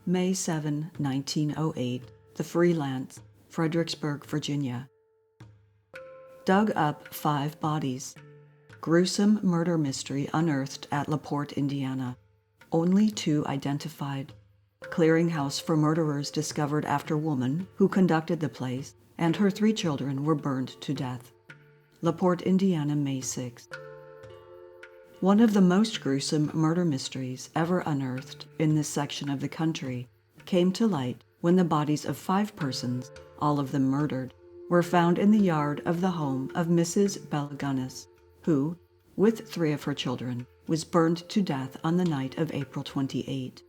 May 7, 1908, The Freelance, Fredericksburg, Virginia. Dug up 5 bodies. Gruesome murder mystery unearthed at LaPorte, Indiana. Only 2 identified. Clearinghouse for murderers discovered after woman who conducted the place and her 3 children were burned to death. LaPorte, Indiana, May 6. One of the most gruesome murder mysteries ever unearthed in this section of the country came to light when the bodies of 5 persons, all of them murdered, were found in the yard of the home of Mrs. Belle Gunness, who, with 3 of her children, was burned to death on the night of April 28.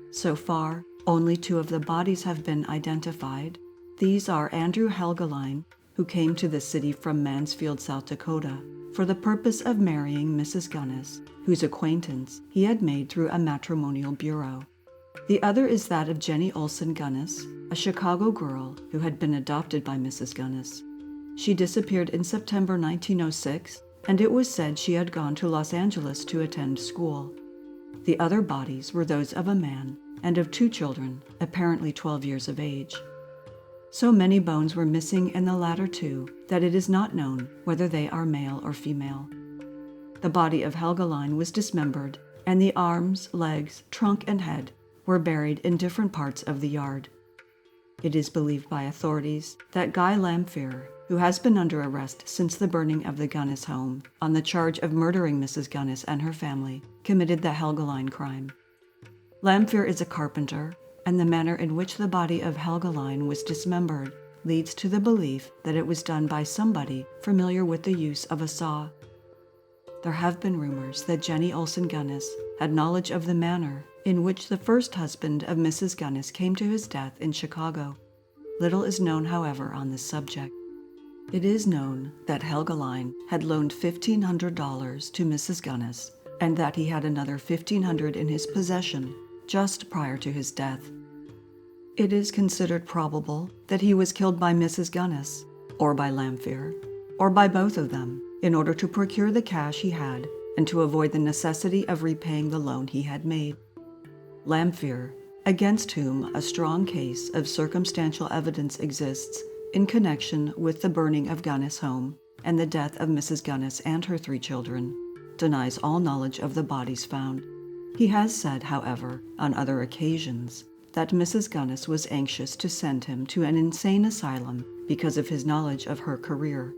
So far, only 2 of the bodies have been identified. These are Andrew Helgeline, who came to the city from Mansfield, South Dakota, for the purpose of marrying Mrs. Gunness, whose acquaintance he had made through a matrimonial bureau. The other is that of Jenny Olson Gunness, a Chicago girl who had been adopted by Mrs. Gunness. She disappeared in September 1906, and it was said she had gone to Los Angeles to attend school. The other bodies were those of a man and of 2 children, apparently 12 years of age. So many bones were missing in the latter 2 that it is not known whether they are male or female. The body of Helgeline was dismembered, and the arms, legs, trunk, and head were buried in different parts of the yard. It is believed by authorities that Guy Lamphere, who has been under arrest since the burning of the Gunness home on the charge of murdering Mrs. Gunness and her family, committed the Helgeline crime. Lamphere is a carpenter, and the manner in which the body of Helgeline was dismembered leads to the belief that it was done by somebody familiar with the use of a saw. There have been rumors that Jenny Olson Gunness had knowledge of the manner in which the first husband of Mrs. Gunness came to his death in Chicago. Little is known, however, on this subject. It is known that Helgeline had loaned $1,500 to Mrs. Gunness and that he had another $1,500 in his possession just prior to his death. It is considered probable that he was killed by Mrs. Gunness, or by Lamphere, or by both of them, in order to procure the cash he had and to avoid the necessity of repaying the loan he had made. Lamphere, against whom a strong case of circumstantial evidence exists in connection with the burning of Gunness' home and the death of Mrs. Gunness and her 3 children, denies all knowledge of the bodies found. He has said, however, on other occasions, that Mrs. Gunness was anxious to send him to an insane asylum because of his knowledge of her career.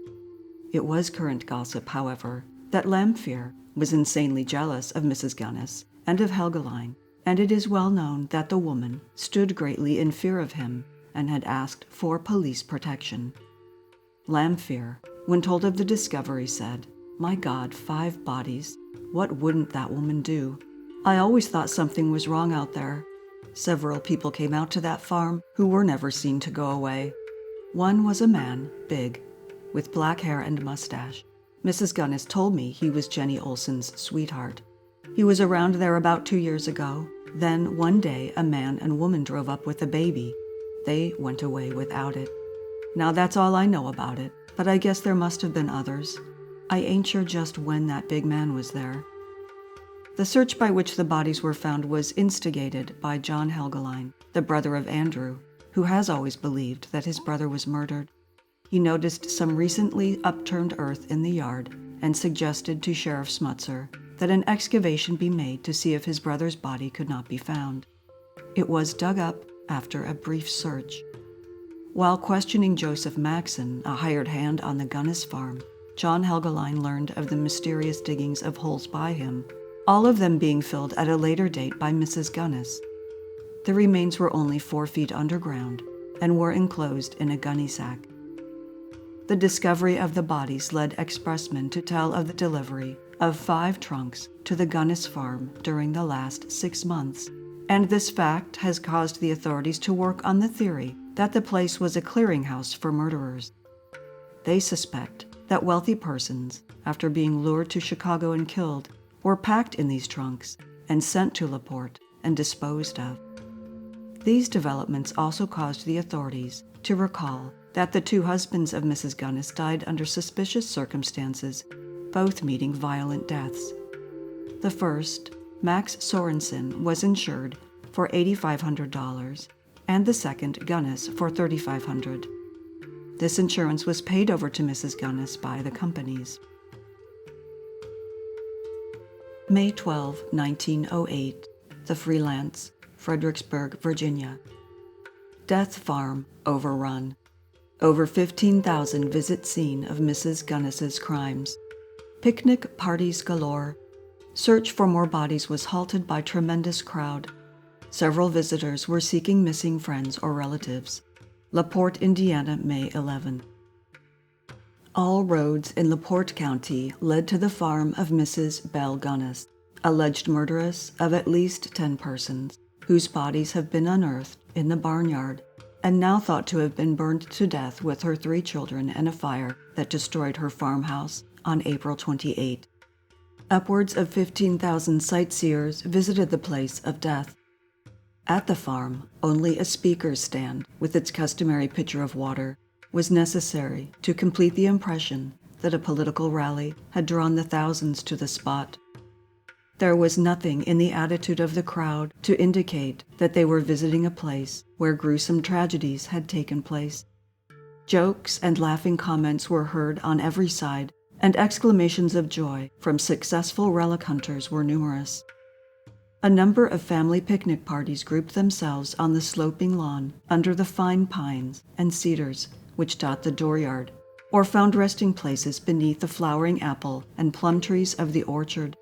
It was current gossip, however, that Lamphere was insanely jealous of Mrs. Gunness and of Helgeline, and it is well known that the woman stood greatly in fear of him and had asked for police protection. Lamphere, when told of the discovery, said, "My God, 5 bodies. What wouldn't that woman do? I always thought something was wrong out there." Several people came out to that farm who were never seen to go away. One was a man, big, with black hair and mustache. Mrs. Gunness told me he was Jenny Olson's sweetheart. He was around there about 2 years ago. Then one day a man and woman drove up with a baby. They went away without it. Now that's all I know about it, but I guess there must have been others. I ain't sure just when that big man was there. The search by which the bodies were found was instigated by John Helgeline, the brother of Andrew, who has always believed that his brother was murdered. He noticed some recently upturned earth in the yard and suggested to Sheriff Smutzer that an excavation be made to see if his brother's body could not be found. It was dug up after a brief search. While questioning Joseph Maxon, a hired hand on the Gunness farm, John Helgeline learned of the mysterious diggings of holes by him, all of them being filled at a later date by Mrs. Gunness. The remains were only 4 feet underground and were enclosed in a gunny sack. The discovery of the bodies led expressmen to tell of the delivery of 5 trunks to the Gunness farm during the last 6 months, and this fact has caused the authorities to work on the theory that the place was a clearinghouse for murderers. They suspect that wealthy persons, after being lured to Chicago and killed, were packed in these trunks and sent to LaPorte and disposed of. These developments also caused the authorities to recall that the 2 husbands of Mrs. Gunness died under suspicious circumstances, both meeting violent deaths. The first, Max Sorensen, was insured for $8,500 and the second, Gunness, for $3,500. This insurance was paid over to Mrs. Gunness by the companies. May 12, 1908, The Freelance, Fredericksburg, Virginia. Death Farm, Overrun. Over 15,000 visit scene of Mrs. Gunness's crimes. Picnic parties galore. Search for more bodies was halted by tremendous crowd. Several visitors were seeking missing friends or relatives. LaPorte, Indiana, May 11. All roads in LaPorte County led to the farm of Mrs. Belle Gunness, alleged murderess of at least 10 persons, whose bodies have been unearthed in the barnyard and now thought to have been burned to death with her 3 children in a fire that destroyed her farmhouse on April 28. Upwards of 15,000 sightseers visited the place of death. At the farm, only a speaker's stand with its customary pitcher of water was necessary to complete the impression that a political rally had drawn the thousands to the spot. There was nothing in the attitude of the crowd to indicate that they were visiting a place where gruesome tragedies had taken place. Jokes and laughing comments were heard on every side, and exclamations of joy from successful relic hunters were numerous. A number of family picnic parties grouped themselves on the sloping lawn under the fine pines and cedars which dot the dooryard, or found resting places beneath the flowering apple and plum trees of the orchard.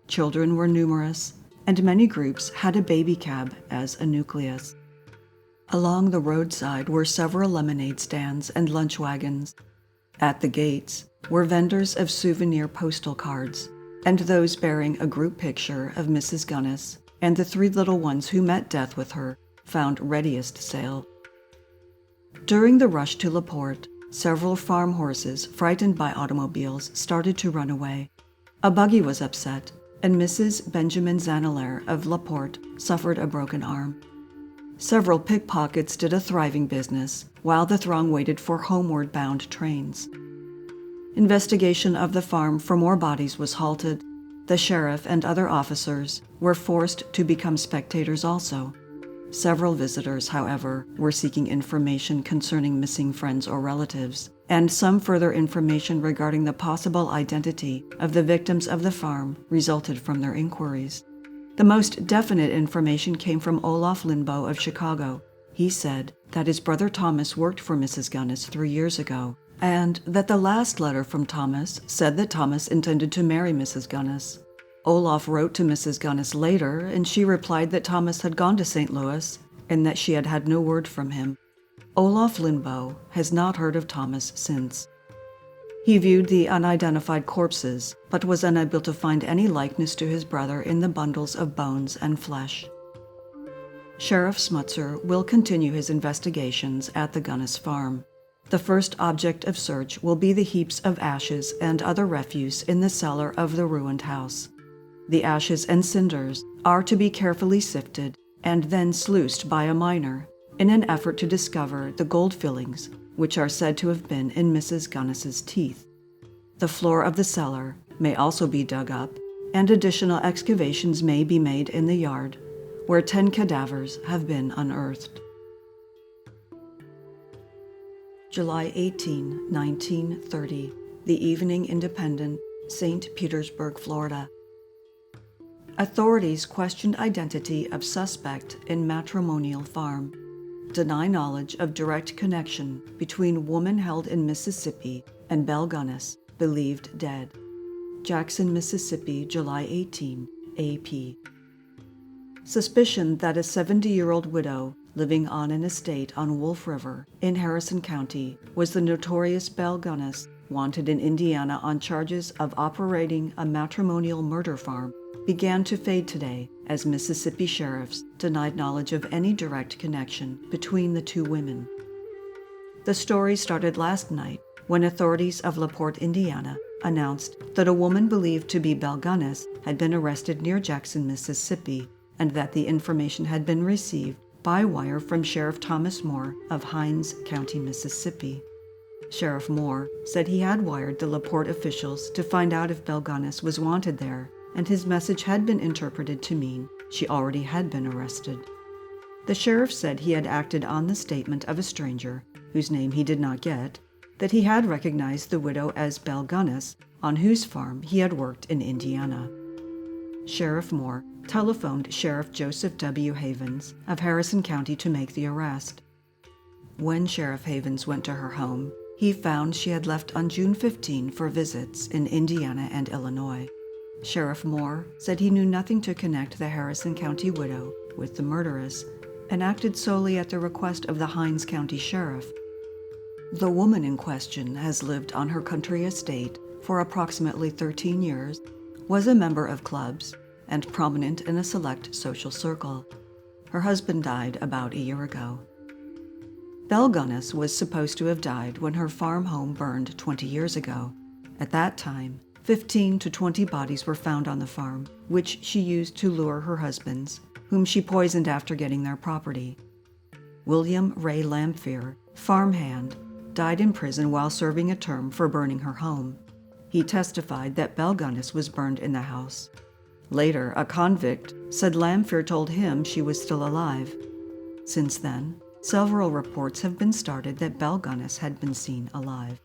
Children were numerous, and many groups had a baby cab as a nucleus. Along the roadside were several lemonade stands and lunch wagons. At the gates were vendors of souvenir postal cards, and those bearing a group picture of Mrs. Gunness and the 3 little ones who met death with her found readiest sale. During the rush to LaPorte, several farm horses, frightened by automobiles, started to run away. A buggy was upset, and Mrs. Benjamin Zanelaire of LaPorte suffered a broken arm. Several pickpockets did a thriving business, while the throng waited for homeward-bound trains. Investigation of the farm for more bodies was halted. The sheriff and other officers were forced to become spectators also. Several visitors, however, were seeking information concerning missing friends or relatives, and some further information regarding the possible identity of the victims of the farm resulted from their inquiries. The most definite information came from Olaf Lindboe of Chicago. He said that his brother Thomas worked for Mrs. Gunness 3 years ago, and that the last letter from Thomas said that Thomas intended to marry Mrs. Gunness. Olaf wrote to Mrs. Gunness later, and she replied that Thomas had gone to St. Louis and that she had had no word from him. Olaf Lindboe has not heard of Thomas since. He viewed the unidentified corpses, but was unable to find any likeness to his brother in the bundles of bones and flesh. Sheriff Smutzer will continue his investigations at the Gunness farm. The first object of search will be the heaps of ashes and other refuse in the cellar of the ruined house. The ashes and cinders are to be carefully sifted and then sluiced by a miner in an effort to discover the gold fillings, which are said to have been in Mrs. Gunness's teeth. The floor of the cellar may also be dug up, and additional excavations may be made in the yard, where 10 cadavers have been unearthed. July 18, 1930, The Evening Independent, St. Petersburg, Florida. Authorities questioned identity of suspect in Matrimonial farm. Deny knowledge of direct connection between woman held in Mississippi and Belle Gunness, believed dead. Jackson, Mississippi, July 18, AP. Suspicion that a 70-year-old widow living on an estate on Wolf River in Harrison County was the notorious Belle Gunness, wanted in Indiana on charges of operating a matrimonial murder farm, began to fade today as Mississippi sheriffs denied knowledge of any direct connection between the 2 women. The story started last night when authorities of LaPorte, Indiana, announced that a woman believed to be Belle Gunness had been arrested near Jackson, Mississippi, and that the information had been received by wire from Sheriff Thomas Moore of Hinds County, Mississippi. Sheriff Moore said he had wired the LaPorte officials to find out if Belle Gunness was wanted there, and his message had been interpreted to mean she already had been arrested. The sheriff said he had acted on the statement of a stranger, whose name he did not get, that he had recognized the widow as Belle Gunness, on whose farm he had worked in Indiana. Sheriff Moore telephoned Sheriff Joseph W. Havens of Harrison County to make the arrest. When Sheriff Havens went to her home, he found she had left on June 15 for visits in Indiana and Illinois. Sheriff Moore said he knew nothing to connect the Harrison County widow with the murderess, and acted solely at the request of the Hinds County Sheriff. The woman in question has lived on her country estate for approximately 13 years, was a member of clubs, and prominent in a select social circle. Her husband died about a year ago. Belle Gunness was supposed to have died when her farm home burned 20 years ago. At that time, 15 to 20 bodies were found on the farm, which she used to lure her husbands, whom she poisoned after getting their property. William Ray Lamphere, farmhand, died in prison while serving a term for burning her home. He testified that Belle Gunness was burned in the house. Later, a convict said Lamphere told him she was still alive. Since then, several reports have been started that Belle Gunness had been seen alive.